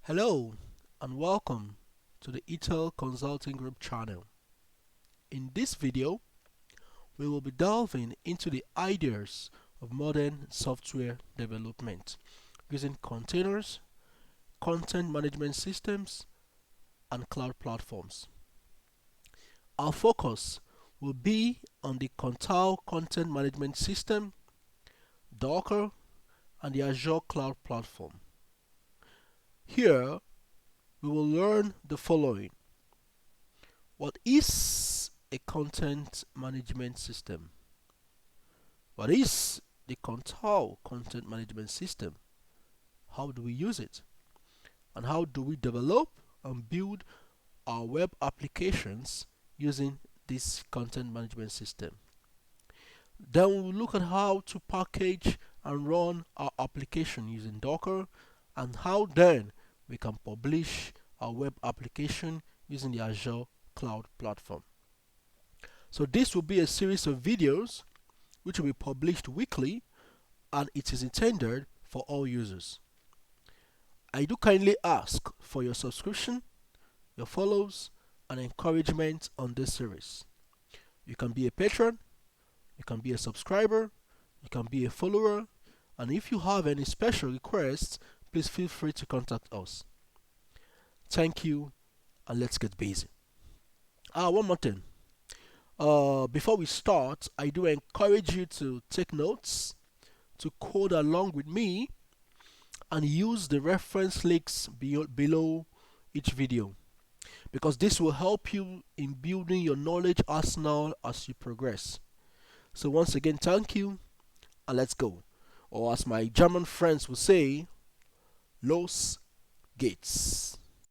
Hello and welcome to the ETEL Consulting Group channel. In this video, we will be delving into the ideas of modern software development using containers, content management systems, and cloud platforms. Our focus will be on the Contao content management system, Docker, and the Azure Cloud Platform. Here, we will learn the following. What is a content management system? What is the Contao content management system? How do we use it? And how do we develop and build our web applications using this content management system? Then we will look at how to package and run our application using Docker, and how then we can publish our web application using the Azure Cloud Platform. So this will be a series of videos which will be published weekly, and it is intended for all users. I do kindly ask for your subscription, your follows, and encouragement on this series. You can be a patron, you can be a subscriber, you can be a follower, and if you have any special requests, please feel free to contact us. Thank you, and let's get busy. One more thing. Before we start, I do encourage you to take notes, to code along with me, and use the reference links below each video, because this will help you in building your knowledge arsenal as you progress. So once again, thank you, and let's go. Or as my German friends will say, los geht's.